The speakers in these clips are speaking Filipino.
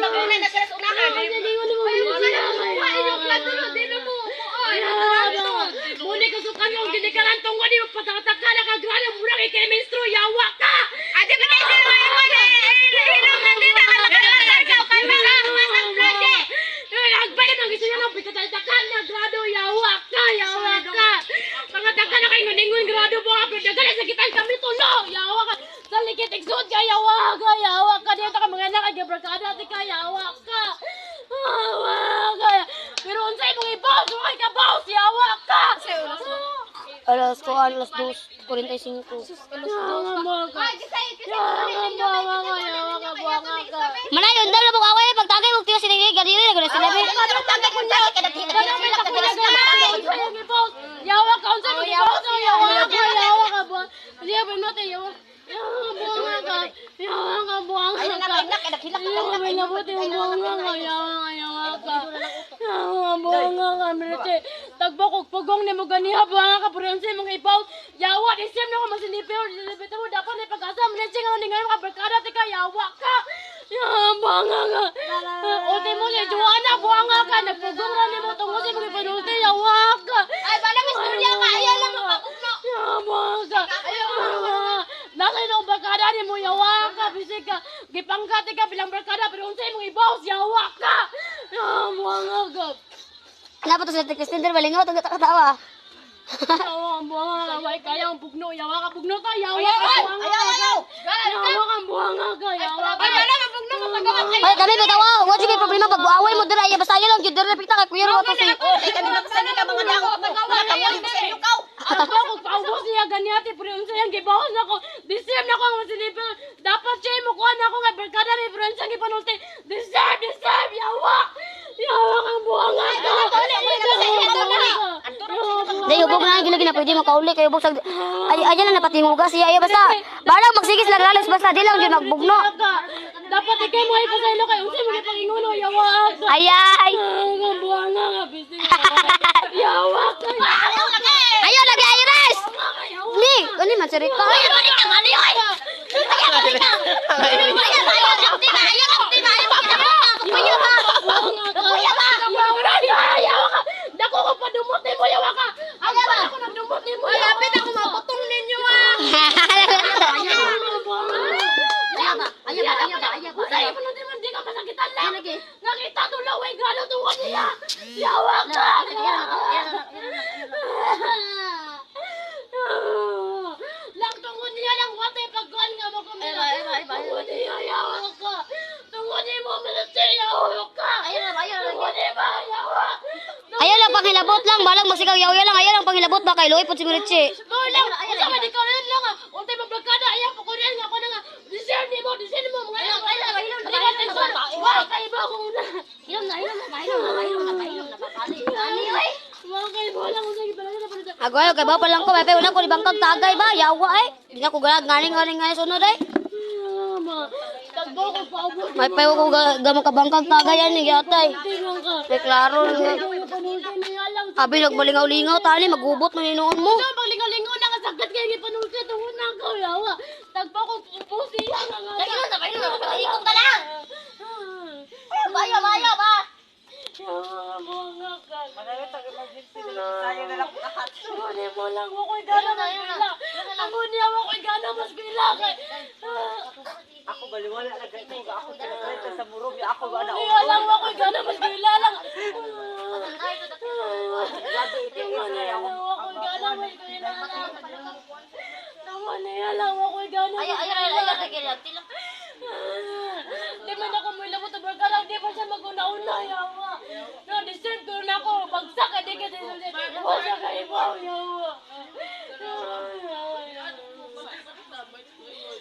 mag-una na sila sa unahan. Muni kasukan mo, ginikalan tong wali mo patataka na kagrana murang ike-menstru, yawa ka! Ate, ba tayo sila maiwan eh? Hilong na din ang alagalaga. Kami na ang masang blade. Nagbalik ang gusto niya ng patataka na grado, yawa ka! Pangataka na kayo nguningon grado mo, pero nagala sa kitan kami tulo, yawa ka! Sa likit, exod ka, yawa ka! Dito ka mga anak, agabrakada, tika, yawa ka! Pero unsay mong ibaws, sumay ka baws, yawa ka! Alas 2:45. Manayon daw mo kaway pagtagay mo tiyo sinigay ganito na sila. Yawa ka unsay mong ibaws, yawa ka ba? Diya ba mo tayo? Yawa ka. Tagbakog pagong ni mo ganiha buanga ka purense mong ibaw. Yawa di sim na ko masinipyo bitaw dapat ni pag-asa mense nga ni ngayon ka barkada tika yawa ka. Buanga ka. Ote mo ni Joanna buanga ka nagpugong ra ni mo tungo si mong ipanulti yawa ka. Ay, bala mas turya ka. Ayaw lang mapakugno. Buanga ka. Nasa ino barkada ni mo yawa ka bisig ka gipangkati ka bilang barkada pero unsay mong ibaw yawa ka. Buanga ka. Kenapa tuh saya Kristen balingaw tong katawa. Yawa ang buanga, way kaya ang bugno, yawa ka bugno ka, yawa ka buanga. Yawa ka buanga ka, yawa ka. Ay, wala man bugno mo pagkakas kayo. Ay kami bitawa, wa sige problema pag buaway mo dira ya basta lang jud dira pita kay kuya ro to si. Ay, kami magsabi ka mga dako. Mga tawag sa lukaw. Ako kung paubos niya ganyati pero yung sayang gibahos na ko. Deserve na ko ang masinipil. Dapat siya mo kuha na ako nga barkada may friends ang ipanulti. Deserve, yawa. Yawa kang buanga ka. Dai ubog na gila gina pwede makauli kay ubog sag ay ayan na napatinguga siya ay basta. Balang magsigis lagralis basta di lang jud magbugno. Dapat ikay mo ay pasaylo kay unsay mo gipangingulo yawa ka. Ayay. Ang buanga nga bisig. Yawa ka. Ayo lagi Iris. Ni, ani man cerita. Dako ko pa dumot ni mo yawa ka. Ang pa ako nagdumot ni mo. Ay, apit ako maputong ninyo ah. Ayaw ba. Sa'yo pa natin man di ka masakitan lang. Nakita to lang, way galo tuwan niya. Yawa ka. Lang tungod niya lang wate pagkuhan nga mo kami. Tungod niya yawa ka. Tungod niya mo malati yawa ka. Tungod niya ba yawa. Ayo lang panghilabot lang, balang magsigaw yaw lang, ayo lang panghilabot ba kay Loy pud siguro chi. Tuloy lang. Usa man di ka rin lang. Untay mablakada ayaw ko rin nga ko na nga. Deserve mo mga anak. Wow, kay ba ko na. Ilom na papali. Ani oy. Mga kay ba lang usa gibalala na pala. Agoy kay ba pa lang ko, may una ko di bangkag tagay ba, yawa ay. Di na ko galing sunod ay. Tagbo ko pa ubos. May payo ko gamang kabangkag tagay ani yatay. Tingnan ka. May klaro nga. Panulti niya lang. Abi nagbalingaw-lingaw tani magubot man hinuon mo. Ito paglingaw-lingaw na nga sagad kay gipanulti tungod na ko yawa. Tagbo ko ubos siya nga. Ikot ka lang. Bayo ba? Mga ka. Sayo na lang lahat. Sumuni mo lang ako'y gana mas bila. Sumuni ako'y gana mas bila. Ako baliwala na ganito ako tinatry sa murog ako ba na Hindi alam ako'y gana mas bila lang. Sumuni ako'y gana mas bila lang. Sumuni alam ako'y gana mas bila lang. Di man ako may labot na barkada, di pa siya mag-una-una, yawa. No, deserve ko na ako, bagsak ka, di ka deserve. Wala ka ibaw, yawa.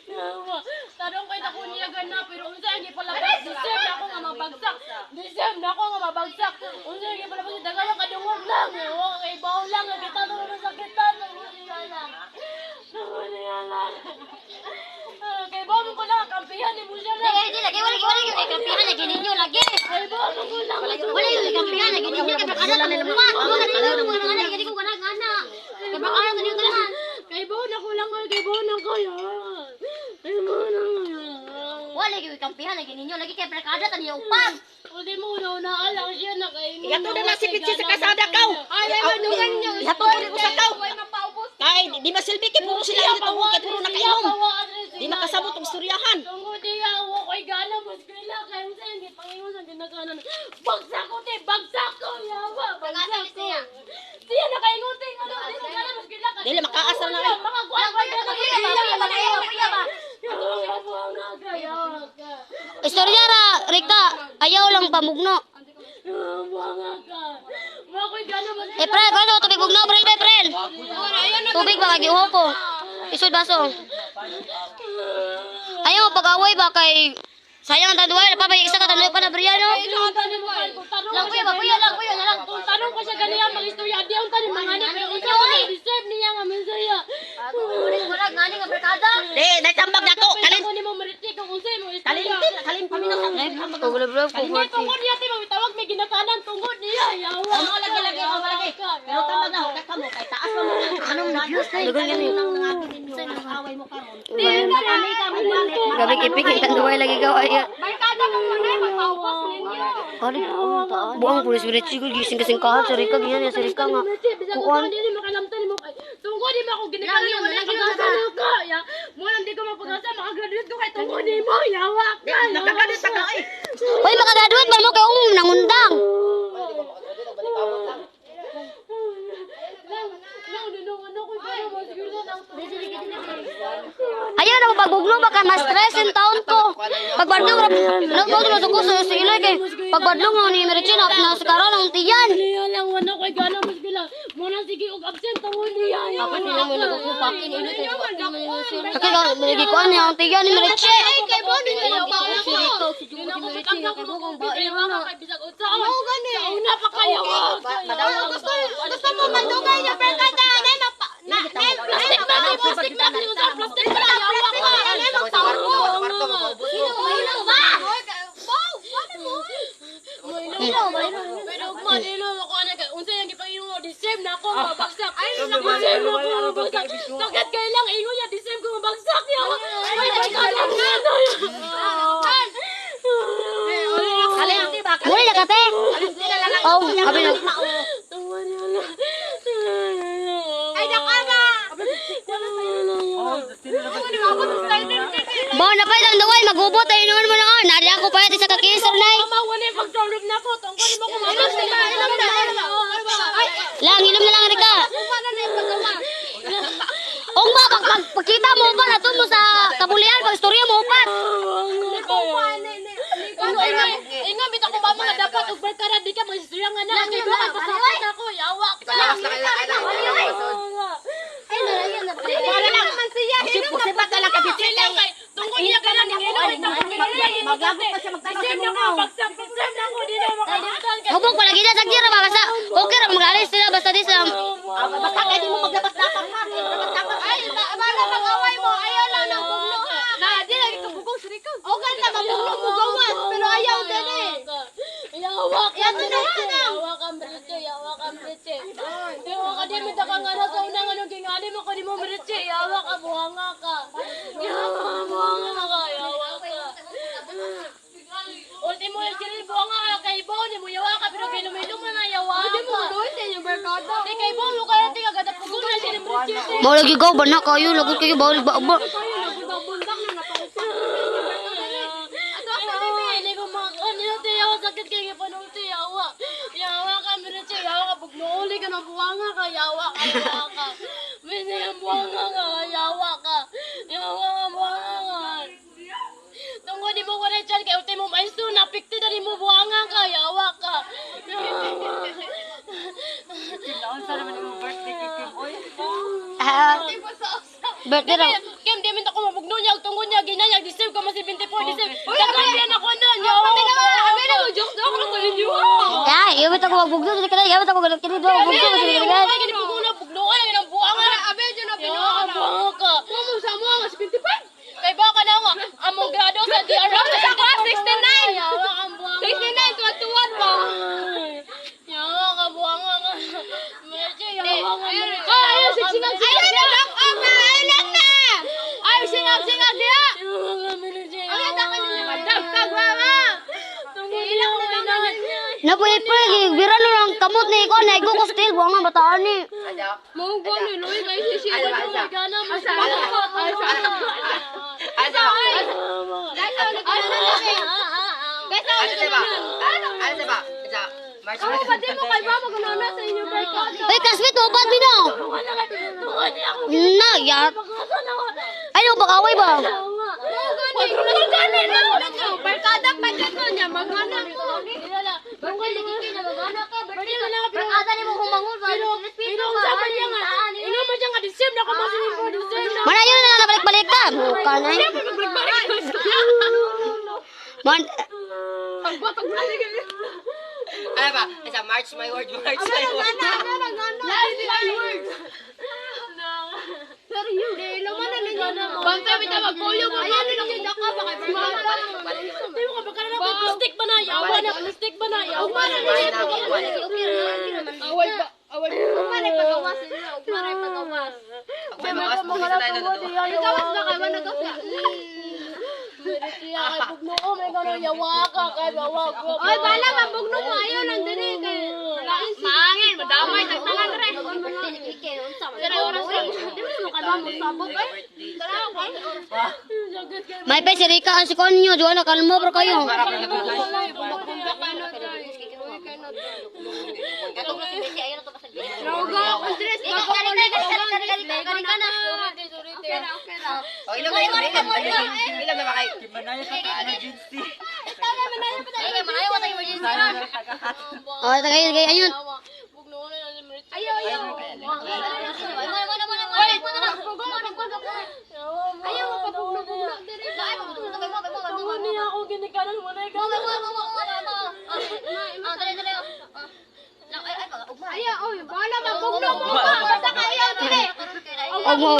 Yawa. Tarong kayo na kuniyagan na, pero unsa ang ipalabas, deserve na ako nga mabagsak. Deserve na ako nga mabagsak. Unsa ang ipalabas, dagayang kadungog lang, yawa. Kay ibaw lang, kita na rin sakitan, nanguniya lang. Nanguniya lang. Kay ibaw mo ko lang, kampihan ni mo siya lang. Hindi lagi wala kampihan lagi ninyo lagi. Kay ibaw mo ko lang. Wala yung kampihan lagi ninyo kay bakada ta mo. Wala na mo nga lagi ko kana kana. Kay bakada ta ninyo tanan. Kay ibaw na ko lang, kay ibaw na ko yan. Kay ibaw na ko yan. Wala gyud ikampihan lagi ninyo lagi kay barkada tani upang. O di mo na alang siya na kay mo. Yato na nasipit siya sa kasada kaw. Ay, manungan niyo. Yato ko rin sa kaw. Kay di masilbi kay puro sila dito kay puro nakainom. Di makasabot og istoryahan. Tungod diya ako kay gana mas kaila kay unsa yung gipangingon sa ginakanan. Bagsak ko te, bagsak ko yawa. Bagsak ko. Siya na kay nguting ano di na gana mas kaila. Dili makaasar na. Mga kuan ko gana Ba? Istorya ra, Rika. Ayaw lang pamugno. Eh, pre, kano tubig bugno, pre. Tubig ba kagi ko? Isod baso. Ayaw pag-away ba kay sayang ang tanduay, napapay isa ka tanduay pa na Briano. Lang kuya lang. Kung tanong ko siya ganiya mag-istorya, di ang tanim mga ni pero unsa ko deserve niya nga masaya. Wala ngani nga barkada. Di, natambag na to. Kalin. Ako ni mo maritik kung unsa mo Kalin istorya. din, kalin pa minasang. Pagulab bro, Hindi tungod niya ti tawag may ginakanan tungod niya. Yawa. Ano lagi. Pero tama na, kay kamo kay taas mo. Anong nag-use na? Dugon gani. Away mo karon. Gabi kipik yung tanduay lagi gawa. Barkada mo muna magpaupas ninyo. Kali, buang pulis birit siguro gising kasing kahat sa Rika, ganyan sa Rika nga. Kuan. Hindi mo kalamtan mo. Tungod di mo ako ginakanan mo na pag-asa ka. Ya. Mo lang di ko mapag-asa makagraduate ko kay tungod di mo. Yawa ka. Nakakadit ka ay. Hoy, makagraduate ba mo kay nangundang? Ayaw na mo pagbugno baka mas stress in town ko. Pagbadlong nagboto na ko sa sila kay pagbadlong ni Merichin na sa karon ang tiyan. Niya lang wala ko gana mas bilang. Mo na sige og absent tungod niya. Ako hindi mo nagkupakin ino kay Kaya ka lagi ko ni ang tiyan ni Merichin. kay bo din ko si Rito si Judy Ako Merichin kay kay bo kung ba kay bisag unsa. Mo gani. Una pa kayo. gusto mo mandugay niya barkada na plastic na plastic na yawa ka. Ino ba? Pero manilo ako ana kay unsa yang gipangingon mo disem na ako mabagsak. Ay disem na ako mabagsak. Sagat kay lang ingon ya disem ko mabagsak ya. Ay barkada na. Kalin di ba? Muli na kate. Oh, abi na. Ay nakana. Ba na pa lang daway magubot ay noon mo na. Nari ako pa sa kakisar nay. Mama wala pagtulog na ko tungkol mo ko mama. Lang ilom na lang Rika. Ong ba pagkita mo ba nato mo sa kabulian pag istorya mo upat. Inga bitaw ko mama nga dapat og barkada di ka magstorya nga na. Kay ba pasapit ako yawa. Ay nalayan na. Para lang man siya. Sipat na lang ka bitsin kay. Tungkol niya ka lang Maglagot pa siya magtatanong mo. bagsak na ako di na makalimutan ka. Hubog pala gina sa gira ba basta. Okay ra magalis sila basta di sa Basta kay di mo maglabas-labas ha. Maglabas-labas. Ay bala mag-away mo ayaw lang nang bugno ha. Na di lagi ka bugong si Rico. O ganda mabugno mo gawas pero ayaw din eh. Yawa ka Yan na yawa ka mrite, yawa ka mrite. Yawa ka di mita ka nga na sa unang anong gingali mo ko di mo mrite. Yawa ka, buhanga ka. Yawa, buhanga ka, yawa ka. Ultimo yung siril buhanga ka kay Bo, di mo yawa ka, pero kay lumilong na yawa ka. Di mo doon din yung barkada. Di kay Bo, mo kaya tinga gada pugong na siya ni mrite. Bawa lagi gaw ba na kayo lagot kayo bawal ba ba. Sakit kayo panong tiyawa. Yawa ka, Mirache. Yawa ka. Pag mauli ka na buwanga ka, yawa ka. Yawa ka. Minay ang buwanga ka. Yawa ka. Yawa ka, buwanga ka. Tungkol di mo ko na dyan. Kaya ultimo maisto. Napikti na di mo buwanga ka. Yawa ka. Kinaunsa naman yung birthday kay Kim Oy. Birthday ra. Kim, di minta ko mabugno niya. Tungkol niya, ginanyag. Deserve ka mas 74. Deserve. Nagkampiyan ako doon. Yawa ka. Joke na ko ninyo. Ya, iyo bitaw ko magbugno sa kanya. Iyo bitaw ko galit kini do magbugno sa kanya. Ay, gini po muna, bugnuan lang ng buwangan. Abe, dyan na pinuha ka. Kumo sa mo, nga 75. Kay baka na nga, among grado sa DRM. Sa ko, 69. Yawa ang buwangan. 69, tuwan pa. Yawa ka, buwangan nga. Medyo, yawa nga. Ayaw, sinag. Ayaw, sinag. Ayaw, sinag. Ayaw, sinag. Ayaw, sinag. Ayaw, sinag. Na po April, bira na lang kamot ni ko na ko still buang ang bataan ni. Mau gani loy guys sisiwan ko may gana mas Ako pati mo kay Mama gunana sa inyo barkada. Ay, classmate mo, ba't binaw? Na, ya. Ano, baka-away ba? Barkada pa dito niya magana ko. Barkada ni mo humangol ba? Pero usapan niya nga. Ino ba siya nga deserve na kamasin mo deserve na. Mana yun na nabalik-balik ka? Buka na yun. Man, Ano ba? Isa, March my word, March my word. Bantay bitaw magpuyo mo man ni daka ba kay Mama. Tayo ka baka na plastic ba na yawa na plastic ba na yawa na away ba away Umare pagawas nila, umare pagawas. May mga pulis na tayo doon. Pagawas na kayo, ano ka? Kaya kay bugno ko may gano yawa ka kay bawa ko. Oy, bala ka, bugno mo, ayaw lang dali kay. Maangin, madamay, tagtangan re. Pero oras lang, di mo ka ba mo sabot ay? may pa si Rika ang si Konyo. Diyan na, kalmo bro kayo. O, ilang na yun, ilang na ba kayo? Manaya ka pa emergency. O, tagay, ayun. Ayaw, oy, bala ka, bugno mo pa. Basta kayo, dali. Huwag mo,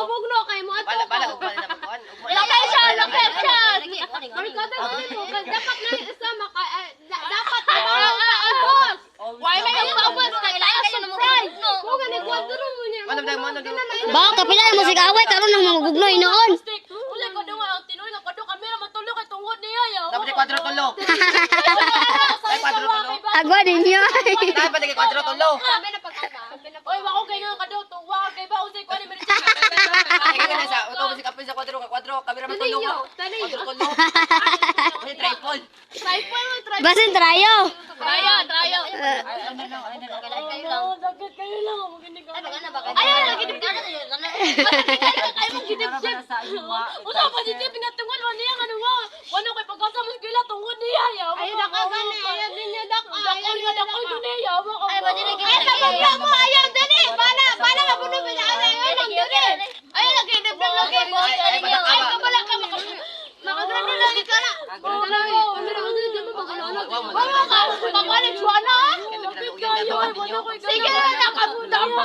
Bugno kay mo ato. Bala, ugmal na magkuhan. Location. Barkada mo nito, dapat na isa maka dapat paubos. Why may paubos kailangan ka surprise. Kung gani kwadro mo niya. Manam. Baka kapila mo sig away karon ng mga gugnoy noon. Ulay ko daw ang tinuloy nga kado kami na matulog kay tungod niya yaw. Dapat yung 4 tulo. Ay, 4 tulo. Agwa ninyo. Dapat yung 4 tulo. Sabi na pagkaka. Oy, wako kay nga kado tuwa kay ba usay ko ni Mericha. Ay, kaya na sa, ito si Kapil sa 4, 4, kamera mo tulo. 4 tulo. Ay, tripod. Basin trayo. Trayo. Dagat kayo lang magini ka. Ayaw lagi dito. Ay mo gidip-dip. Usa pa dito pinatungol mo niya ano wa. Wano kay pagkasa mo sila tungod niya yaw. Ayaw na ka gani, ayaw din niya dak. Dakol dunia yaw ko. Ay, nabugla mo, ayaw dali. Bala ka puno pala. Ayaw lang dali. Ayaw lagi dito lagi. Ay, kabala ka makagrano lagi ka na. Pagwalit siya na. Sige na, nakabuta pa.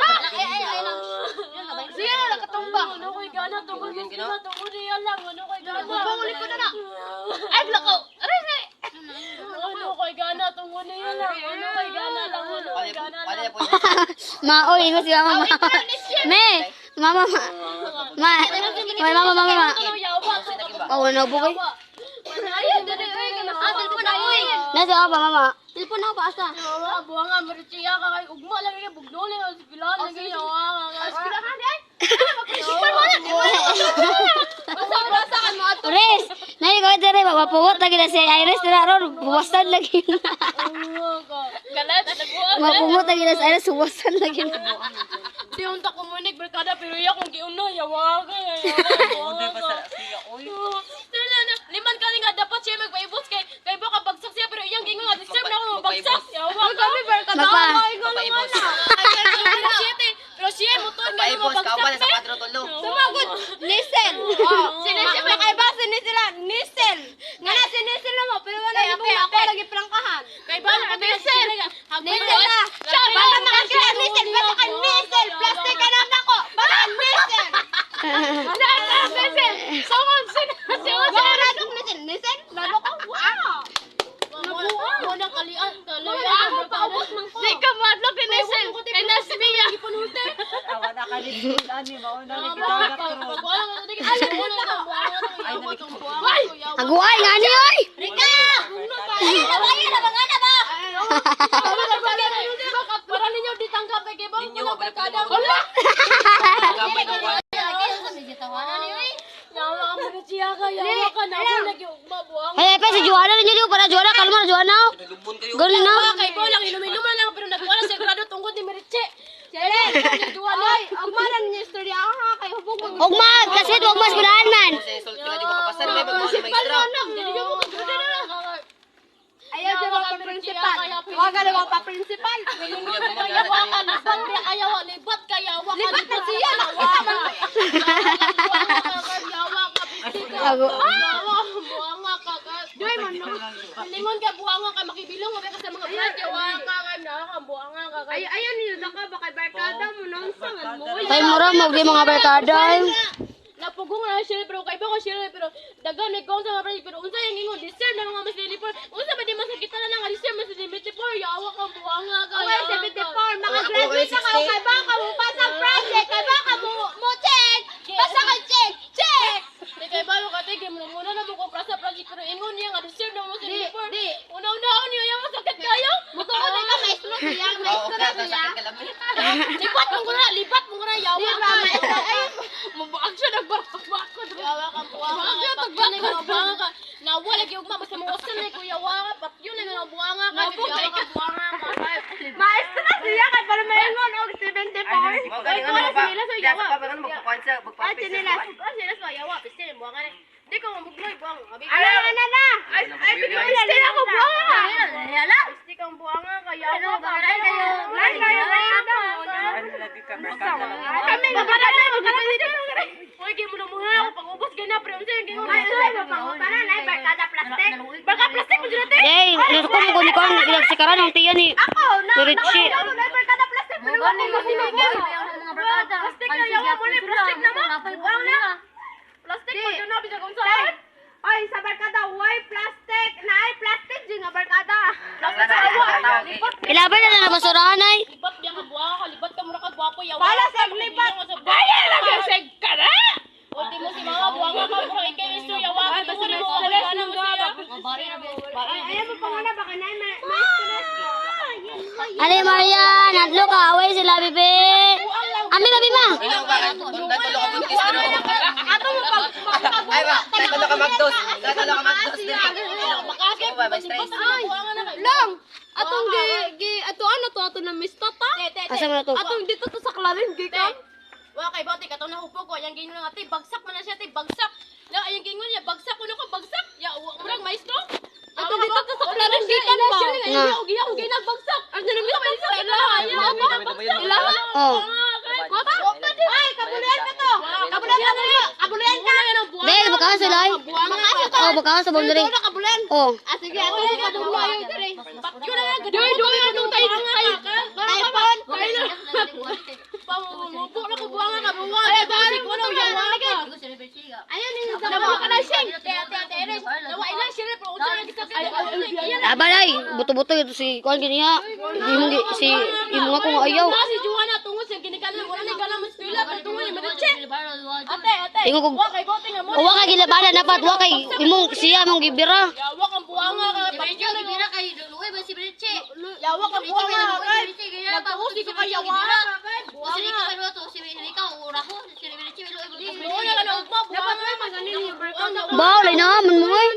Sige na, nakatumba. Ano ko'y gana tungod niya tungod niya lang. Ano ko'y gana. Pangulit ko na na. Ay, lakaw. Aray, Ano ko'y gana tungod niya lang. Ano ko'y gana lang. Ano ko'y gana lang. Ano po yun? Maoy mo si mama. Me, mama. Mama. Ano yawa. Oh, na bukoy. ayaw dali. Telepon ako eh. Nasa apa mama? Telepon ako pa asa. Buha nga Mericha ka kay ugma lang kay bugno ni sigilan lagi yawa. Sigilahan ay. Basa kan mo ato. Res, nahi ko dire mapuwot lagi na si Iris dira ron, buwasan lagi. Galat nagbuha. Mapumot lagi na si Iris, buwasan lagi. Di unta kumunik barkada pero iya kung giuna yawa ka. Liman ka nga dapat siya magpaibos kay baka bagsak siya pero iyang gingon nga deserve na ako bagsak. Yawa ka. Kami barkada. Papaibos. Pero siya moton nga Papaibos ka ba bagsak. sa 4 tulo? Sumagod. Nisel. Sinisip na kay base ni sila. Nisel. Nga na sinisel na mo. Pero wala yung ako lagi prangkahan. Kay ba ka Nisel. Nisel na. Baka makakila nisel. Baka ka nisel. Plastic ka na ako. Baka nisel. Nisel. Sungod sila. Baka radok nisel. Nisel. Radok ako. Wow. Mo nang kalian Ako paubos man ko. Di ka madlok ni nisel. Kay nasmiya. Awa na ka din. Ani, mauna ni Aguay nga ni oy. Rika! Ayaw na ba nga na ba? Para ninyo ditanggap kay Kibang Ninyo, mo barkada mo. wala. Gamay ng kwan. Yawa ka mo siya ka, yawa ka na ako lagi mabuang. Hey, pa si Joanna ninyo di para Joanna kalma na Joanna. Nalumbon kayo. Gani na. Kay ko lang inumin lang pero nagwala sigurado tungkol ni Meritche. Ay, agmaran niya istorya ha kay hubog mo. Ugma, kasi ugma siguran man. Kung sa insult ka na di mo kapasar, may magmahal na maestra. Ayaw di ba pa principal? Wag na ba pa principal? Libat kaya waka. Libat na siya. Ako. Buanga ka. Joy man no. Lingon ka buanga ka makibilong ka sa mga brad yawa ka na ka buanga ka. Ayan niyo ka ba kay barkada mo nang sangan mo. Tay mura mo di mga barkada. Napugong na siya pero kay ba ko siya pero dagan may kong sa mga brad pero unsa yang ingon deserve na mga mas deliver. Unsa ba di masakit na lang deserve mas deliver yawa ka buanga ka. Okay, 74 mga graduate na kayo kay ba ka mo pa sa project kay ba ka mo check. Basta ka check. Check. Di kay ba ka tigil mo muna na mo ko prasa project pero ingon niya nga deserve na mo sa deliver. Di. Una-unaon niya yawa sakit kayo. Mutuod ka maestro siya, Oo, maestro kaya siya. tasakit ka lang. Libat mo ko na yawa Di ka. ba maestro ay Mabuang siya nagbakbakod. Yawa ka buanga ka. Papyun na buanga ka. Nawala gyud ugma basta mo usan ni kuya yawa ka. Papyun na buanga ka. Yawa ka buanga ka. maestro siya kay para maingon og 74. Magaling ano ba? Kaya sa pa ano magpakuan sa Ay magpapis. sinilas. Sila sa yawa piste buanga ni. Di ko mabugloy buang. Abi. Ano na. Ay pili ako buha. Hala. Piste kang buanga ka yawa ka. Lai kami magkakaroon Hoy gyud mo na muna ako pag-ubos gina pre unsa yung gingon. para na barkada plastic. Baka plastic mo dito. Hey, gusto ko mo kumikon nagsikaran ng tiyan ni. Ako na. Turitsi. Ako na barkada plastic. Pero ako masinigil. Plastic na yawa mo ni plastic na mo. Buang na. Plastic mo na bisag unsa. Oy, sa barkada, why plastic? Na ay plastic din nga barkada. Plastic sa yawa. Ilaban na na basurahan ay. Libat biya ka buha ka, libat ka mura ka gwapo yawa. Wala sa libat. Kaya lang yung seg ka na! Ulti mo si mga buha nga ka, mura ikay iso yawa. Ay, basta mo ako na mo siya. Ayaw mo pa nga na, baka na Ali Maria, natlo ka away sila bibi. Ami babi ma. Ilaw ba? Datulo ka buntis ka no? Ay ba? Datulo ka magdos. Datulo ka magdos din. Makakit, Oo ba? May stress. buha nga na kayo. Long! Atong ato na mista ta. Asa mo na to? Atong dito to sa Clarin, gikan. Wa kay bati ka to na upo ko, yang gingon nga tay bagsak man na siya tay bagsak. La yang gingon niya bagsak kuno ko bagsak. Ya murag maestro. Atong dito to sa Clarin, gikan ba? Nga. Giya ko ginagbagsak. Ang dami ka man sa ilaha. Ilaha? Oh. Mata? Ay, kabulian ka to. Kabulian ka. Dahil baka sila ay. Oh, baka sa boundary. Ito na kabulian. Oh. Ah, sige, ato na kadunglo yung dire. Yun na nga, doy anong tayo ka. Typhoon. Pamupo na ko buwanga ka, buwanga. Ay, bali ko na yawa ka. Ayun, yung sa Nawa ka na siya. Ate Eres, nawa ina siya rin, pero unsa nga gisakit. Laban ay. Buto-buto ito si kuan giniya. Si imo nga kung ayaw. Si Juana tungod sa ginikanan, wala ni gana mas pila pero tungod ni Mariche. Ate. Ingo ko. Wa kay bote nga mo. Wa kay gilabanan dapat wa kay imong siya mong gibira. Yawa kang buwanga ka. Pagyo na bira kay Luluwe ba si Mariche. Yawa kang buwanga ka. Nagtuos di ka kay yawa. Buwanga ka na ugma, buwanga ka maganin yung buwanga. Baw lay na man mo ay.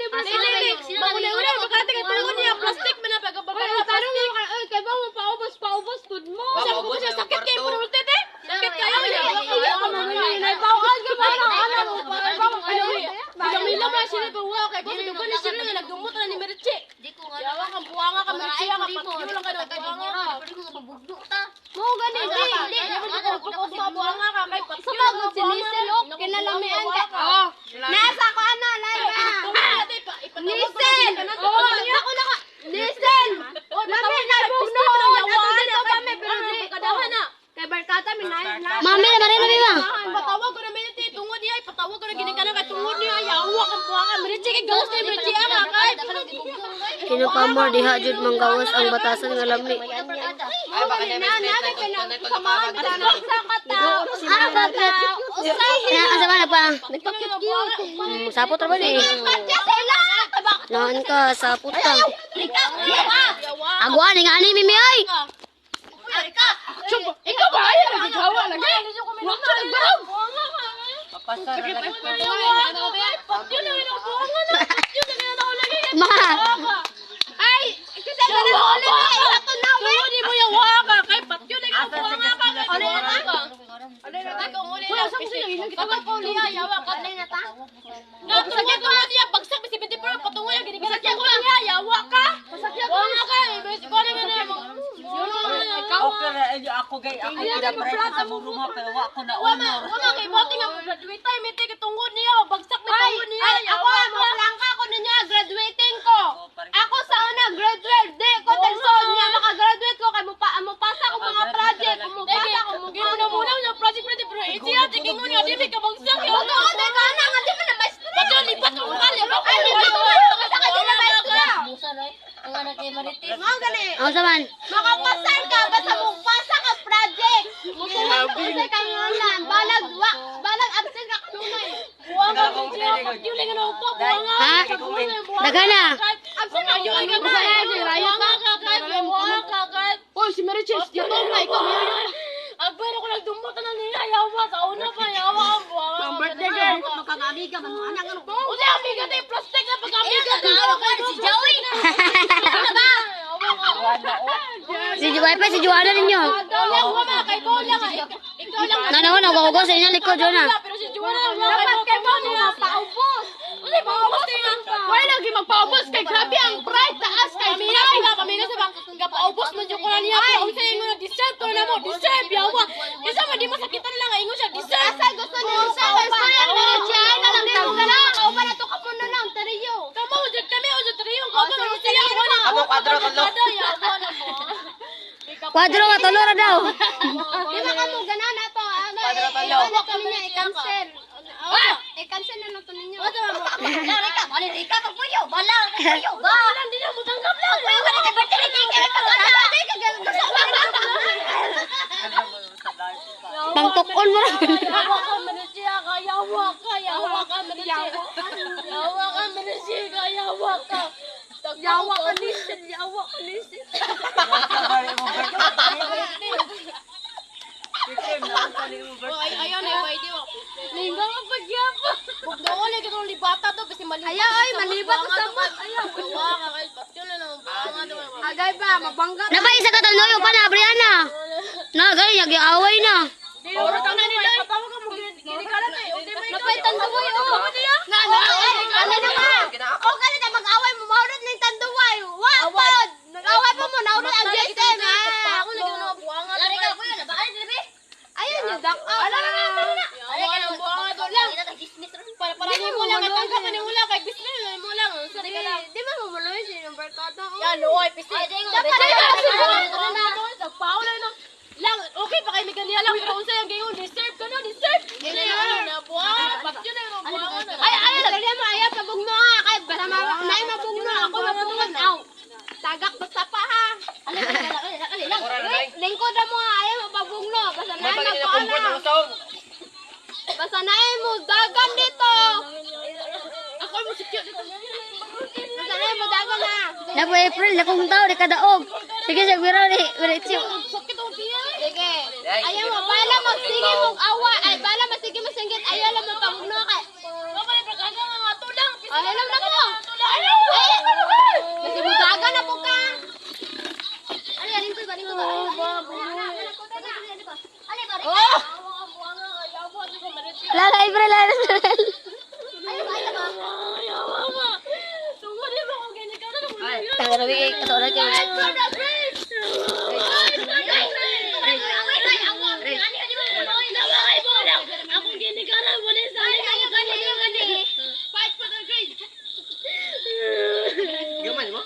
Makulay-ulay, makati kay tungod niya, plastic man na pagkabagay. Tarong mo ka, kay ba mo paubos tud mo. Sabi ko siya, sakit kayo po ng tete. Sakit kayo. Kamila ba sila ba wa kay boss dugo ni sila nga nagdumot na ni Merche. Yawa kang buwanga ka Merche ka patyo lang ka ng buwanga. Mo gani di. Buwanga ka kay patyo. Sabag sinisil ok kinalamian ka. Oh. Nasa ko ano live na. Listen. Oh, ako na ka. Listen. Lami na puno. Ato dito kami pero di kadahan na. Kay barkata minay na. Mami na marin na ma. Patawag ko na minute tungod niya, patawag ko na ginikanan kay tungod niya. Yawa kang buwanga Merche kay gawas kay Merche ka kay. Kino pa mo diha jud manggawas ang batasan nga lami. Ay baka na may stress. Datulo ka magdos. Ano ba ka? Asa ba na pa? Nagpakit cute. Sapot ra ba ni? Sila. Tabak Naon ka sa puta. Agwan nga ni Mimi ay. Ikaw ba? Ayaw na gawa lagi. Huwag ka nagbarog. Papasar na lang. Ma. Ay, kasi ganun ulit ay ito na we. Hindi mo yawa ka. Kay patyo na Asa sa gaspila sa mga. Kapag ko niya, yawa ka. Natungod ko niya, bagsak, bisi biti pero patungo niya, ginigisa ko niya, yawa ka. Wala ka, bisi ko niya mo. Okay ra inyo ako gay ako kinapresa sa muruma pero wa ko na honor. Wala kay bote nga graduate time, ite kitungod niya, bagsak ni tungod niya, Ay, ako, yawa ka. maplangka ko na niya, graduating ko. Ako sa una, grade 12, di ko telson niya, makagraduate ko, kay mupasa ko mga project, mupasa ko, Gino muna yung project pero itiya, tingin mo niya, di ka bagsak. Oo, di ka na, nga di mo na maestro. Patyo, lipat mo ka, lipat Ay, di ko na, kasakay di na maestro. Ang anak kay Marites. Mga gani, Ang saman. makapasal ka, basta mupasa ka project. Musulat ko sa kangalan, balag absent ka kanunay. Buwang ka, patyo lang ano ko, buwang nga. Ha? Daga na. Absent na yun, buwang ka, buwang ka. Oh, si Mariches, dito na ikaw. Pero ko nagdumot na niya, yawa, sa una pa, yawa ang buwang. Ang birthday girl. Makakamiga, manuanang ano. Uli, amiga tayo, plastic na pag-amiga. Yawa ka, si Joey. Ano ba? Si Wifi, si Joanna ninyo. Bolang ko mga kay Bolang. Ikaw lang. Nanaw na gago sa inyo likod yun ah. Pero si Joanna, Dapat kay mo niya paubos. Uli, paubos niya. Wala lagi magpaubos kay grabe ang pride taas kay Kami nga sa bang paubos mo dyan ko na niya. Pero kung sa'yo nga deserve ko na mo, deserve, yawa. Isa man, di masakitan lang, ingon siya, deserve. Asa gusto niyo sa restaurant mo siya na lang din mo lang. O ba na to ka muna lang tariyo. Tama, ujad kami, ujad tariyo. Kamo na mo siya. Amo, kwadro, tolo. Yawa na mo. Kwadro ka tulo ra daw. Di ba ka mo ganan na to? Padre, talo. Wala to niya i-cancel. I-cancel na lang to ninyo. Rika, pagpuyo, bala, pagpuyo, bala. Hindi na mo tanggap lang. Pagpuyo ka na kay Bertini, kaya ka Pangtukon mo rin. Yawa ka, Manisya ka, yawa ka, yawa ka, Manisya. Yawa ka, Manisya ka, yawa ka. Yawa ka, Nisha, yawa ka, Nisha. Ayaw na, iba, di ba? Ninggang ang pagyapa. Huwag na ulit, itong libata to, kasi malibat. Ayaw, ay, malibat sa sabot. Ayaw, yawa ka, kay Patyo na lang, banga to. Agay ba, mabangga. Napay isa ka taluyo pa na, Brianna. Na, gani, nag-away na. Oro tang nila. Patawag ka mo, ginikalat eh. Napay tanduway, oh. Nga, ano na nga. O, ganito, mag-away mo, maunod na yung tanduway. Wapod. Nag-away pa mo, naunod ang GSM, ha. Ako na gano'n ang buwanga. Lari ka, kuya, nabaan din ba? Ayun yung dak. Ala na. Yawa ng buwanga to lang. Para ni mo lang, katangka pa ni mo lang, kay business mo lang. Sorry ka lang. Di ba mamuloy siya yung barkada? Yan, oy, pisi. Dapat na sa Paula na. Lang, okay pa kay Miguel lang, pero unsa yung gayon, deserve ka no, deserve. Na buwanga, patyo na yung buwanga na. Ay, lagyan mo, ayaw, pabugno ha. Kaya, basta na yung mabugno. Ako mabugno. Aw. Tagak basta pa ha. Lingkod na mo ha. Ayaw, mabugno. Basta na yung mabugno. Basta na yung dagan dito. Ako mo sikyo dito. Basta na yung dagan ha. Na po April, na kung tao, di kadaog. Sige, siya, wira ni, Ritzio. Sakit ang tiyan. Sige. Ayaw mo, bala magsige mong awa. Ay, bala magsige mo singgit. Ayaw lang mo pabugno ka. Kapag pagkaga nga tulang. Ayaw lang na mo. Kasi mo dagan na po ka. Ano yan? Ito ba? Ito ba? Oh! Lala, April, lala, April. Tagarabi kay katulad kay Gaman mo?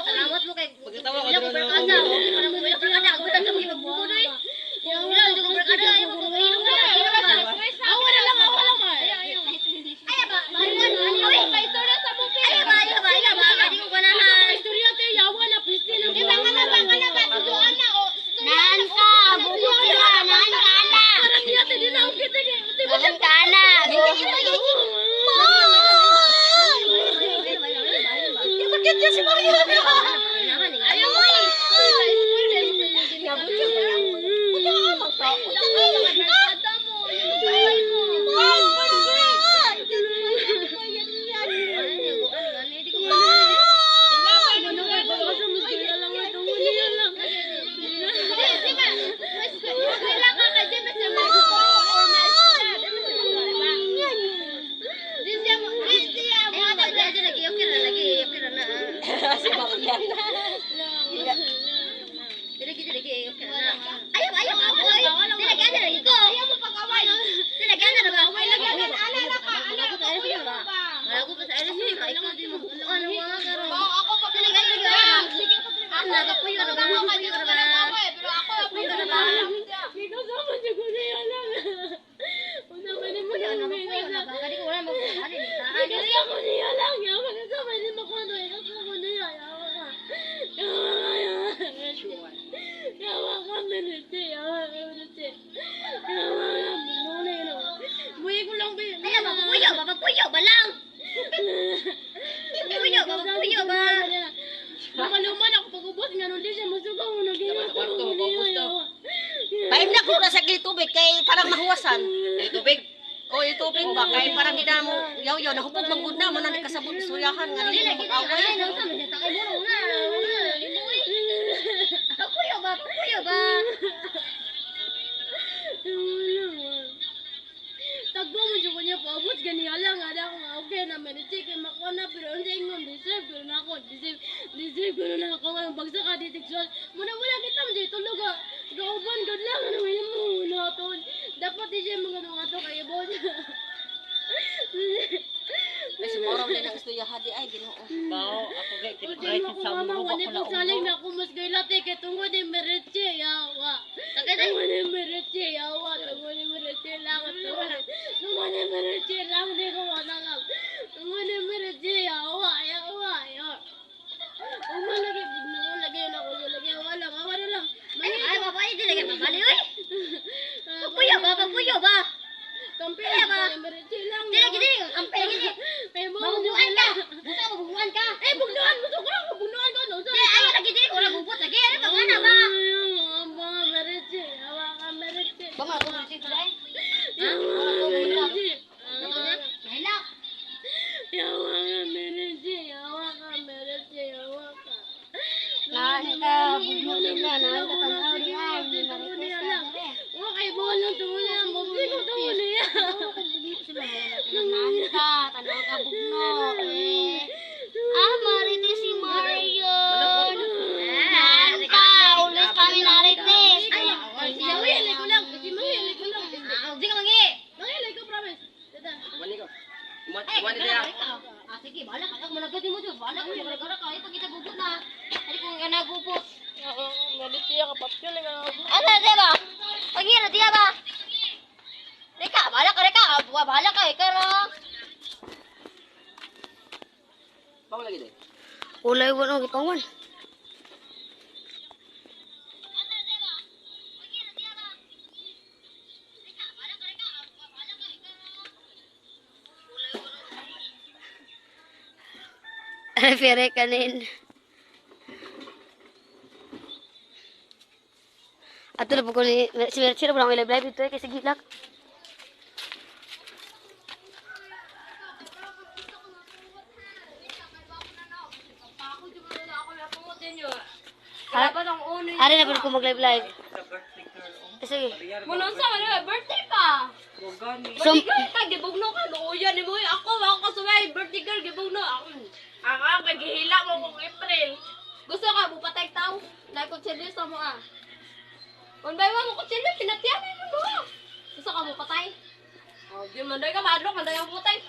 Salamat mo kay Pagkatawa ka doon. Naan ka na. ako niya lang. Yawa ka sa may lima ko ano. Ako niya. Yawa ka. Yawa ka, Merete. Yawa ka, Merete. Yawa ka, Merete. Buhay ko lang ba yun? Ay, mapapuyo ba lang? Puyo ba? Makaluman ako pag-ubos nga nung di siya masugaw mo nag-iwas ako mo niya. Paim na ko na sa tubig kay parang mahuwasan. Yung tubig. O yung tubig ba kay parang di na mo yaw-yaw nahubog manggod na man ang kasabot suyahan nga di mo mag-away. Puyo ba? Tagbo mo dyan ko niya po, abot ganiya lang, ada ko nga, okay na, Merete, kay makuha na, pero hindi ingon, deserve ko na ako, deserve ko na ako, ngayong bagsak ka, deteksyon, muna kita mo dyan, tulog ka, gauban, good lang, ano ngayon mo, naton, dapat di siya mga nung ato, kaya bo niya. Kasi moraw din ang estudyahad di ay Ginoo. Bao, ako gay. O dyan mo ako mama, wani po saling na kumas kay late, kay tungod ni Merete, yawa. Tungod ni Merete, yawa, tungod ni Merete lang, tungod ni Merete lang, di ko manalang. Tungod ni Merete, yawa. Umalagay, lagay na ako, lagay, wala lang. Ay, babae, di lagi mabaliw eh. Puyo ba? Kampi, Merete lang. Gini, ampay gini. Mabubuan ka. Eh, bugnuan mo to ko, bugnuan ko, no? Ay, lagi di, wala bubot lagi. Ano ba nga na ba? Mga Merete, yawa ka, Merete. Bama, kung si Turay. Merete. Hilak. Yawa ka, Merete, yawa ka. Nakakabugno sila, nakakatanaw rin ay. Okay, bolang tumuli ang bugni ko tumuli. Tanaw ka bugno. Marites si Marion. Ulit kami narites. Mahili ko lang. Di ka mangi. Mahili ko, promise. Dada. Wani ko. Wani dia. Sige, bahala ka. Managati mo dyan. Bahala ka. Gara-gara ka. Ay, pag kita gupot na. Ay, kung ka nagupot. Malitiya ka, papyo lang ako. Ano, diba? Pag-ira, diba? Rika, bahala ka, Rika. Bahala ka, ikaw lang. Bao lagi deh. Ulay mo nung ipangon. Refere kanin. Ato na po ko ni si Mercy na po lang live ito kasi gilak. Ari na po ko mag-live. Sige. Munong sa ano, birthday pa. So, Ka gibugno ka luya ni mo. Ako kasubay birthday girl gibugno ako. Ang paghihila mo kung April. Gusto ka bupatay tao? Dahil kutsilyo sa mo ah. Kung bawa mo kutsilyo, pinatiyan mo no. Gusto ka bupatay? Oh, di man dahil ka madlok, man dahil ang bupatay.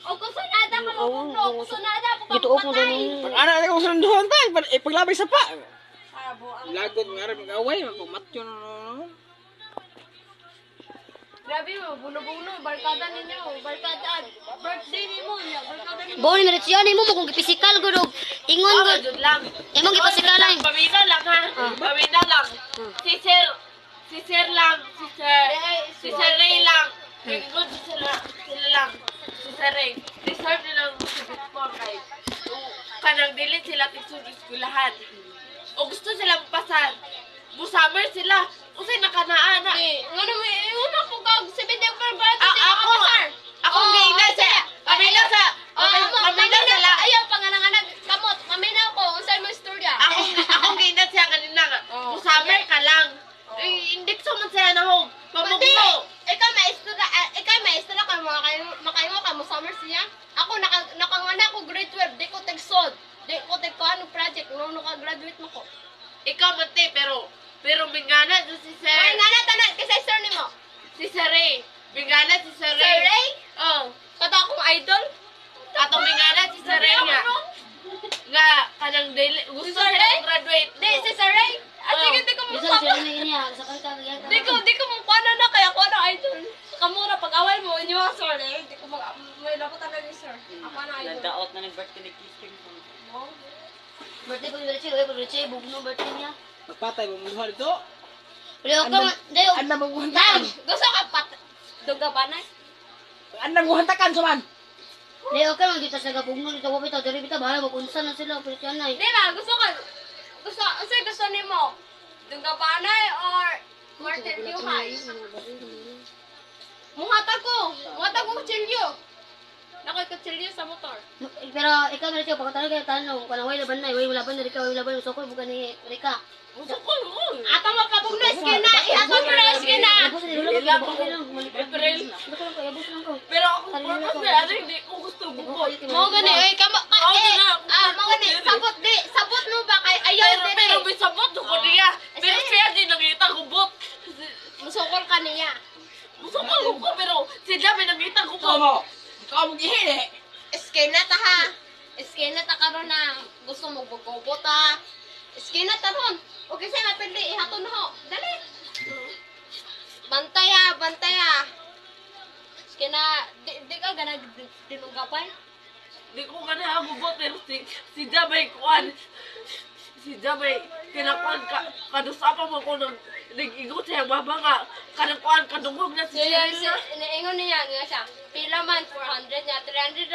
O kung sunada ka mabugno, kung sunada ka gituok mo bupatay. din. Ana ko sunduhan ta, paglabay sa pa. Lagot nga rin mag-away, magpumatyo no. Grabe mo, buno-buno, barkada ninyo, barkada, birthday ni mo niya, barkada ninyo. Bo ni Mercy ani mo kung gipisikal gud og ingon gud. Jud lang. Imong gipasikalan. Pamina lang ha. Pamina lang. Si Sir lang, si Sir Ray lang. Good sila lang. Si Sir Ray. Reserve nilang si Bitmore kay. Kanang dili sila tisod eskulahan. O gusto silang pasan. Musummer sila. Usay nakanaan na. Ngano mo, una po kag 70 per birthday. Akong gina sa. Pamina sa. Pamina sa la. Ayaw pangananganag kamot. Pamina ko unsay mo istorya. Akong gina siya kanina. Musummer ka lang. Hindi ko man siya nahog. Pamugno. Ikaw maestra ka makayo ka mo summer siya. Ako nakangana ko grade 12, di ko tegsod. Di ko ano project no ka graduate mo ko. Ikaw mate pero bingana si Sir. Ay ngana tanan kasi sir nimo. Si Sir Ray. Bingana si Sir Ray. Sir Ray? Oh. Kata akong idol. Atong bingana si Sir Ray nga. Nga kanang gusto sila graduate. Di si Sir Ray. Sige di ko mo Isa sila ni niya sa kanta Di ko mo kuha na kaya ko na idol. kamura pag away mo inyo ang sir. Hindi ko may labutan na ni sir. Ako na idol. Nadaot na ng birthday ni Kisting. Birthday ko ni Richie, oy, Richie, bugno birthday niya. Magpatay mo mo dito. Pero ka, dayo. Anda mo guhantakan. Gusto ka pat duga ba na? Anda mo guhantakan suman. Dayo ka, dito sa gabugno, dito ko bitaw, diri bitaw, bahala, magunsa na sila, pero yan ay. Di ba? Gusto ni mo? Duga ba na or Martin High? Muhatag ko kutsilyo. Nakoy kutsilyo sa motor. Pero ikaw na Richie, pagkatanong kayo, tanong, kung way laban na, way laban na, Rika, way laban na, sokol, buka ni Rika. Ato magkabog na skina, ato na skina. Pero ako purpose na ano, hindi ko gusto bukod. Mo gani, ay kamo, mo gani, sabot mo ba kay ayaw din. Pero may sabot ko niya. Pero siya din nakita ko bot. Musukol ka niya. Musukol ko pero sila may nakita ko Ikaw po. mo. Ikaw mo gihili. Skina ta ha. Skina ta karon na gusto mo bugobot ha. Skina ta ron. Okay sa napili ihaton ho. Dali. Bantaya. Skina di ka gana dinunggapan. Di ko kana bubot pero si Jabay kuan. Si Jabay kinakuan kadusapa mo ko nag-igot siya baba nga kanakuan kadungog na siya. Naingon niya nga siya. Pila man 400 niya. 300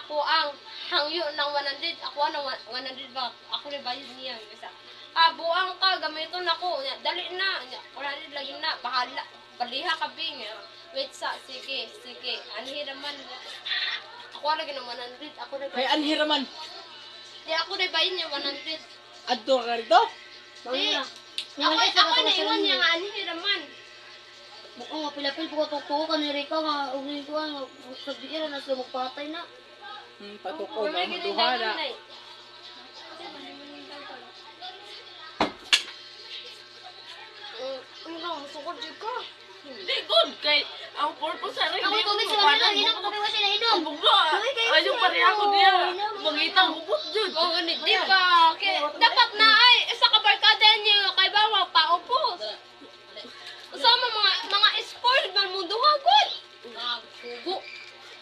ako ang hangyo ng 100. Ako ng 100 ba? Ako ni bayad niya. Kasi buang ka gamiton ako. Dali na. 400 lagi na. Bahala. Baliha ka bing. Wait sa. Sige. Anhiraman. Ako lagi ng 100. Ako na Kay bayad. anhiraman. Di ako na bayad niya 100. Adto ka rito. Di. Ako na iwan niya nga anhiraman. Buka nga, pilapil po katutuo ka ni Rika nga, ugin ko nga, sabihin na sila magpatay na. Patuko na mo duhara. Sukod dyan ka. Di good kay ang purpose sa rin. Ako tubig sa kanila, inom, tubig mo sila inom. Ang buglo. Ayun pareha ko niya. Mangitang bubot dyan. Oo, ganit. Di ba? Dapat na ay, sa kabarkada niyo, kay Bawa pa, upos. Sama mga spoiled man mo duhagon. Kubo.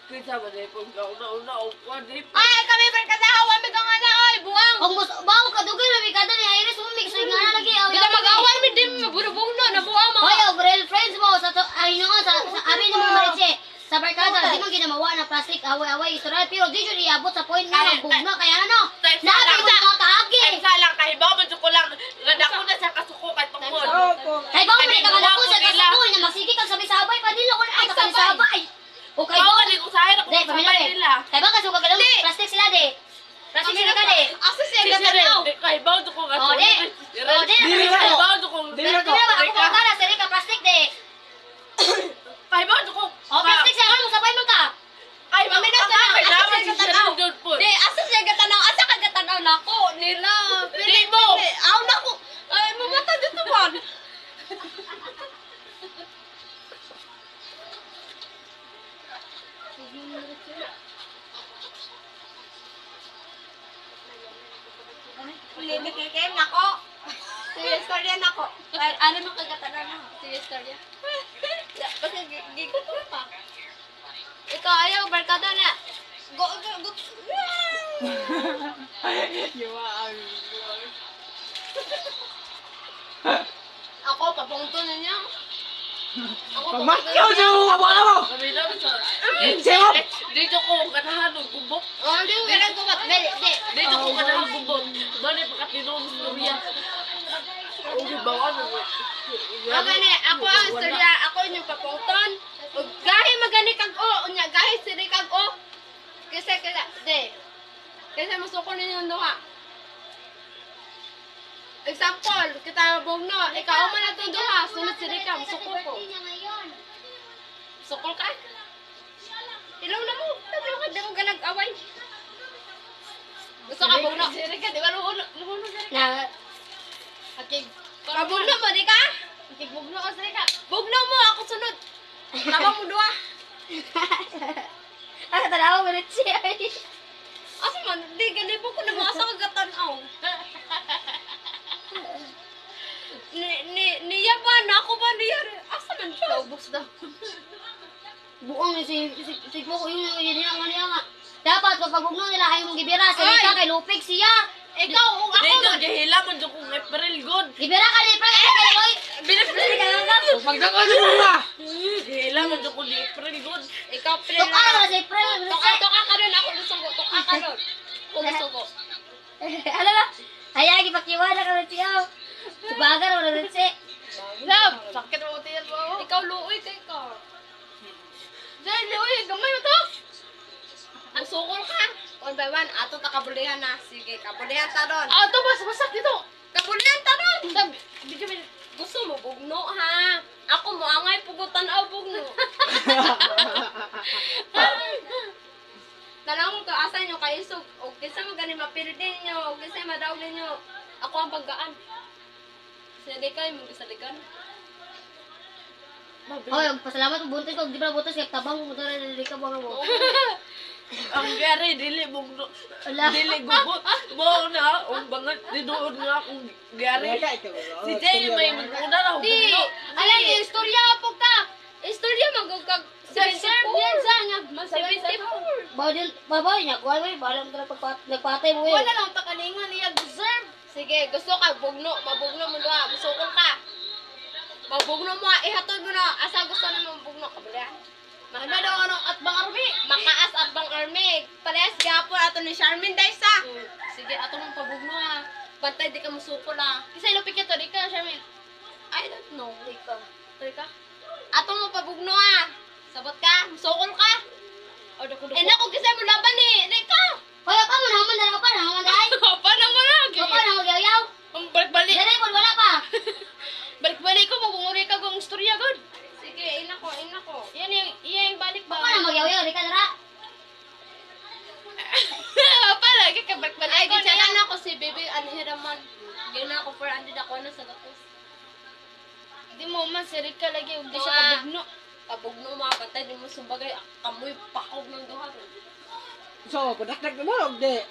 Kita ba na kung kauna-una o kuwan di pa. Ay, kami barkada, hawa mi kang ana, ay, buang. Kung gusto, bago ka dugay, mabikada ni Iris, umig, so nga na lagi. Bila mag-awan mi din, mabulubong na buang Hoy, mga. real friends mo, ay no, sa abi ni mga Mariche, sa barkada, di mo ginamawa na plastic, away-away, isural, pero di siya iabot sa point na magbugno, kaya ano, nabi mo mga kaagi. Ay salang kay ba man ko lang nadako na sa kasuko kay tungkol. Kay bago man ikamalako sa kasukoy na magsige kang sabay-sabay, pa nila ko na ay sabay. O kay Bawa bago, ni usahay na de, kung pamilya sabay nila. Kay bago kasuko ka lang, plastic sila de. Plastic sila ka de. Asa siya Kasi gatanaw. kay ba ko nga. O de, o de, Dili Kay ko. ba ko. Dili pero ko. tira ba ako mga kara, sila ka plastic de. Kay ba ko. O plastic siya, ano, sabay mo ka. Ay mami na sa Asa naman siya si gatanaw. Sharon po. Di, asa siya gatanaw, asa ka gatanaw nako nila. Di mo. Aw nako. Ay, mamata dito man. Liligigim nako. Sige, storya nako. Ano nung kagatanan mo? Sige, storya. Basta gigit ko pa. Ikaw ayaw, barkada na. Go. Yuwaan. Ako, papungto na niya. Ako, Pamakyaw siya mo, wala mo. Kami na sa. Siya mo. Dito ko kanahan ng gubok. Oh, hindi ko kailan ko di. Dito ko kanahan ng gubok. Bali pagkatinong storya. Okay, bawan mo. Okay ni, ako ang istorya, ako yung papungton. Gahi magani kag unya gahi siri kag Kasi Kasi masuko ninyo yung duha. Example, kita bugno, ikaw man na itong duha, sunod siri ka, masuko ko. Sukol ka? Ilaw na mo, di mo ka nag-away. Gusto ka bugno? Siri ka, di ba lumulog siri ka? Na, Okay. Kabugno mo, di ka? Okay, bugno ka, siri ka. Bugno mo, ako sunod. Tama mo duha. ano tanaw mo Richie ay. Asa man, di, ganito ko na mga sa kagatanaw. niya ba? Ako ba niya? Asa man siya? Ubos daw. Buong si Coco yung niya nga. Dapat pagpagugno nila ay mong gibira sa Ay! Rika kay Lupig siya. Ikaw, ako Dito, man. gahila mo dyan kung April good. Gibira ka ni Frank kay Boy. Binipili ka nga. Pagdakon mo ba? Gahila mo dyan kung April good. Ikaw, pre. Tuka na si Frank. Tuka ka rin. Ako gusto ko. Tuka ka rin. Ako gusto ko. Ano na? Hayagi pakiwala ka siya. Subagar wala rin siya. Love, sakit mo tiyan mo. Ikaw, luoy kay ka. Dahil luoy, gamay mo to. Ang sukol ka. One by one, ato ta kabulihan na. Sige, kabulihan ta ron. Ato, basta dito. Kabulihan ta ron. Gusto mo, bugno ha. Ako mo, angay pugutan o bugno. Tanong ko, asa nyo kaisog. O kisa mo ganin mapiridin nyo. O kisa madawin nyo. Ako ang paggaan. Salikay, mag-salikan. Hoy, pasalamat mo buntis ko. Di ba buntis kaya tabang mo dala ni Rika buang mo. Ang gari, dili mo, Ala. dili gubot. Mo na, ang bangat, dinuod nga akong gari. Si Jenny may magkuna na, Di, hubog alam niyo, istorya po ka. Istorya magugag. Serve yan sa nga. Mas 74. Baboy niya, kuha mo balang nagpatay mo Wala lang takalingan niya deserve. Sige, gusto ka, bugno. Mabugno mo doon. Musukol ka. Mabugno mo. Ihatod mo na. Asa gusto na mo bugno. Kabala. Ano daw ano at bang army? Makaas at bang army. Parehas gapon ato ni Charmin Daysa. Sige, ato mong pabugno ha. Bantay di ka musukol ha. Kisay lupik ito, di ka Charmin. I don't know. Rika. Ato mo pabugno ha. Sabot ka, musukol ka. Eh naku, kisay mo laban ni Rika. Hoy, pa mo naman dala pa naman dai. Apa naman na? Ko na magyaw. Ang balik-balik. Dali mo wala pa. Balik-balik ko, magunguri ka kung istorya good. Sige, ina ko. Yan yung balik ba? Ko na magyaw Rika dara. Pala, kakabalik-balik. Ay, di siya na ako si Baby Anhiraman. Gina ako 400 ako na sa gatos. Di mo man, si Rika lagi. Hindi siya kabugno. Kabugno mga patay. Di mo sumbagay. Amoy pakog ng duha. So, padakdak na mo, di.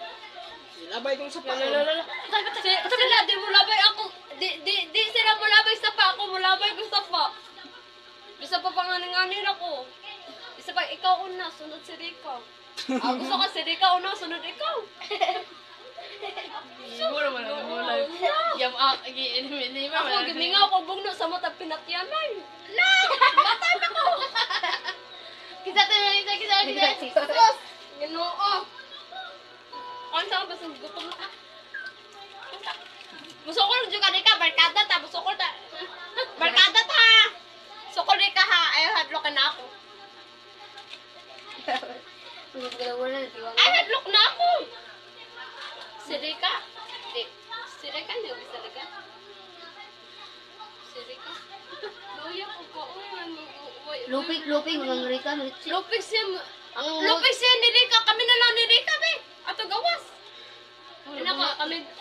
Labay kong sapa. Sila, di mo labay ako. Di sila mo labay sa pa. Ako mo labay ko sa pa. Isa pa panganin ako. Isa pa, ikaw una, sunod si Rika. Gusto ka si Rika una, sunod ikaw. Siguro man ang mulay. Ako, gimingaw ko bugno sa mata pinatyanan. La! Batay pa ko! Kita. Sus! Ginoo! Kung saan ba sa gutom na ka? Musukol juga di ka, barkada ta, musukol ta. Barkada ta! Sukol di ka ha, ayaw hadlok na ako. Ay, hadlok na ako! Si Rika. Si Rika, hindi ko sa Rika. Si Rika. Luya ko ko. Lupig mga Rika. Lupig siya ni Rika. Kami na lang ni Rika, be. Ato gawas. Ano ka?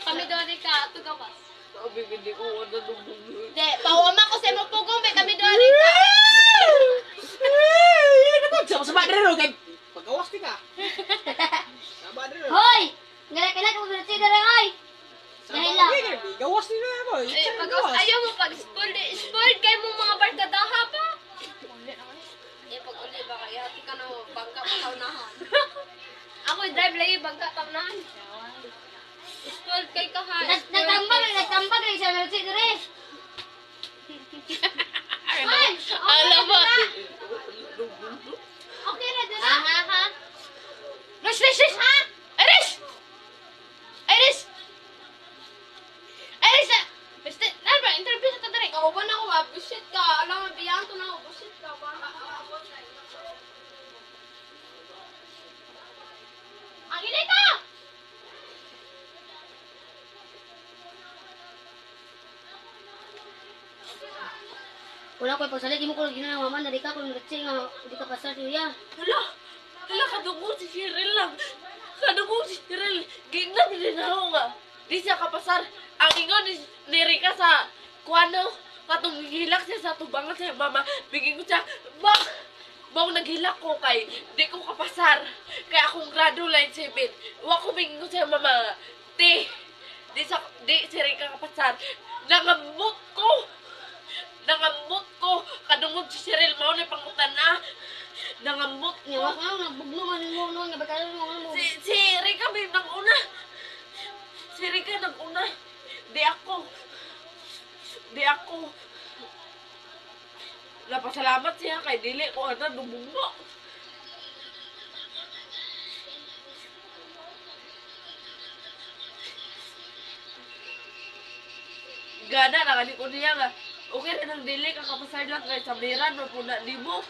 Kami daw Rika. Ato gawas. Sabi ko, di ko wala nung De, pawama ko sa mo pugong, be. Kami daw Rika. Sama dere kay pagawas ti ka. Sama dere. Hoy! Galak-galak mo dito dara ay. Dahil lang. Gawas ni na mo. Ayaw mo pag-spoiled. Spoiled kayo mo mga barkadaha pa. Pag-uli ba kaya? Hati ka na bangka pa kaunahan. Ako drive lagi bangka kaunahan. Spoiled kay ka ha. Nagtambag rin siya na si Dere. Ay! Alam mo. Okay na din. Ha? Rish! Ha? Iris! Ano ba? Interview sa tatari. Kauban ako ba? Bullshit ka. Alam mo, biyang to na ako. Bullshit ka. Ang inay ka! Wala ko pagsalit, di mo ko ginagawa man, dali ka kung nagsi nga, di ka pasal siya. Hala, kadungo si Cheryl lang. Kadungo si Cheryl. Gina, pininaw nga. Di siya kapasar. Ang ingon ni Rika sa kuano, katong hilak siya sa tubangan sa mama. Bigyan ko siya, bang naghilak ko kay, di ko kapasar. Kaya akong grado line 7. Wa ko bigyan ko siya mama. Di si Rika kapasar. Nangambot ko. Nangambot ko. Kadungog si Cheryl mao ni pangutan na. Nangambot ko. Yawa ka na, nagbugno man mo, no, nga barkada mo. Si Rika may nag-una. Si Rika nag-una. Di ako. Napasalamat siya kay dili ko ana dumugno. Gana nakali ko niya nga. Okay na nang dili ka kapasay lang kay sabiran mo puna di mo.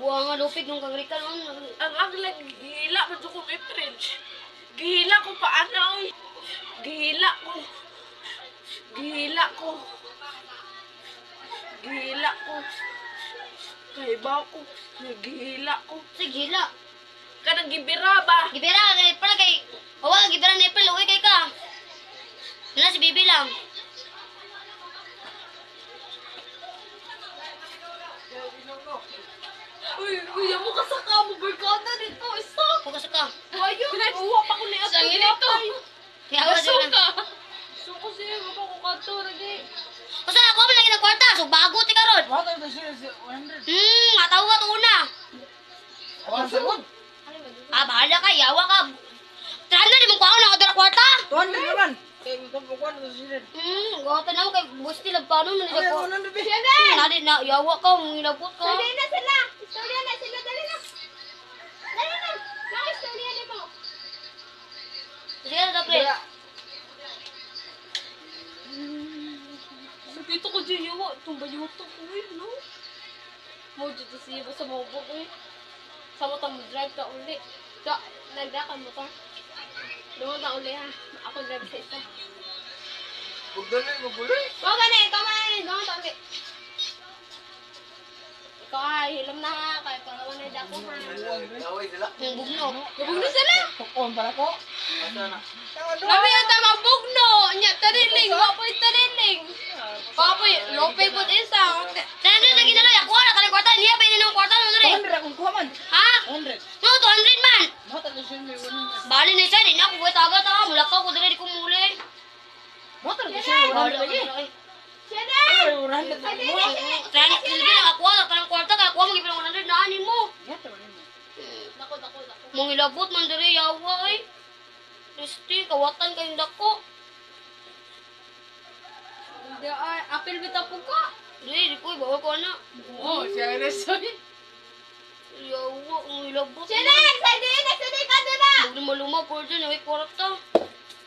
Buang nga lupig nung kagrikan on. Ang aglag gihila man ko may fridge. Gihila ko pa ana oy. Gihila ko. Kay ba ko nagihila ko. Sige, hila. Kanang gibira ba? Gibera, kay pala kay... Hawa, gibera ni April, uwi kay ka. Wala si Bibi lang. Uy, mo kasaka mo barkada dito. Stop. Pukas ka. Ayun, uwa pa ko ni Ate. Sangin ito. Kaya wala Gusto dyan. ka. Suko siya, mapa ko kanto lagi. Basta ako man lagi ng kwarta, so bago ti karon. What are the shares? 100. Ataw ka to una. One second. Bahala ka, yawa ka. Trana, di mong kwaon ako dala kwarta. 200 naman. Eh, what are the shares? Gawatan na mo kay Busti Lagpano, manila ko. 100 eh. Nadi na, yawa ka, mangilabot ka. Dali na sila. Istorya na sila. Dali na. Istorya na mo. Sige na, April. Dito ko dyan yawa. Itong bayuto ko no? Mo dito siya sa mabog Sa mo tang drive ka uli. Nagdakan mo to. Doon ka uli ha. Ako drive sa isa. Huwag mo buloy. Huwag ka na. Ikaw man. Doon ka uli. Ikaw ay hilam na ha. Kaya palawan na dako ha. Away sila. Yung bugno. Bugno sila. Tukon pala ko. Asa na? Kami yung tama bugno. Nya tariling. Wapoy tariling. Wapoy. Lopay po isa. Trana, lagi na lang, ako na kaling kwarta. Niya pa yun ng kwarta mo na rin. 100 akong kuha man. Ha? 100. No, 200 man. What are the shares? 100. Bali na siya, di na ako buhay tagat ha. Mula ka ako dali, di ko muli. What are the shares? 100 lagi. Siyada. Ay, 100 na. Trana, silbi na ako na kalang kwarta. Kaya ako mag-ibig ng 100 na anin mo. Yato man mo. Dako. Mong ilabot man dali, yawa eh. Kristi, kawatan kayong dako. Hindi ay. Apil bitaw po ka. Di ko, bawal ko na. Oh, siya na siya. Yawa, mong ilabot. Siyada. Nagsaday ka doon na. Huwag lumaluma, por dyan, away kwarta.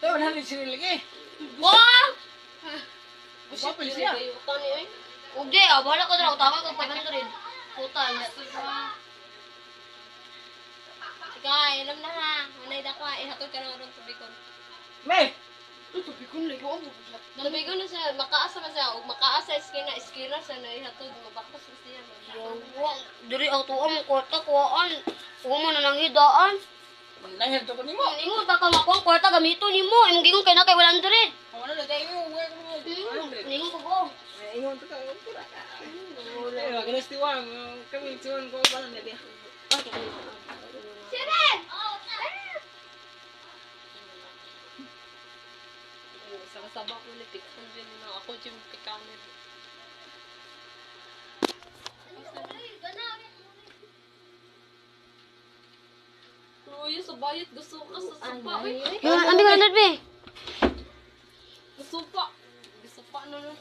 Ito, 100 sila lagi. Wah! Papil siya. Huwag di, bahala ko dyan. Tama ka, 500. Puta, Ikaw ay. Alam na ha. Manay dako ha. Ihatod ka na ron tubikon. May! Tubikon lagi ako. Tubikon na siya. Makaasa ka siya. Huwag makaasa. Iskina siya na ihatod. Mabaktas na siya. Yawa, diri ang tuwa mong kwarta, kuhaan. Huwag mo na nang hidaan. Nahil to ko nimo. Ingon ta ka makuha ang kwarta, gamito ni mo. Imong gingon kay na kay 100. Ano na tayo mo? Ingon ko ko. Ingon to ka. Ay, magalas tiwang. Kami tiwang ko pala na dia. Siren! Sama-sama ko ni Pixon dyan na ako dyan pikamit. Uy, sa bayat gusto ka sa supa. Uy, Yun, ambil 100 be. gusto pa. Gusto pa na na.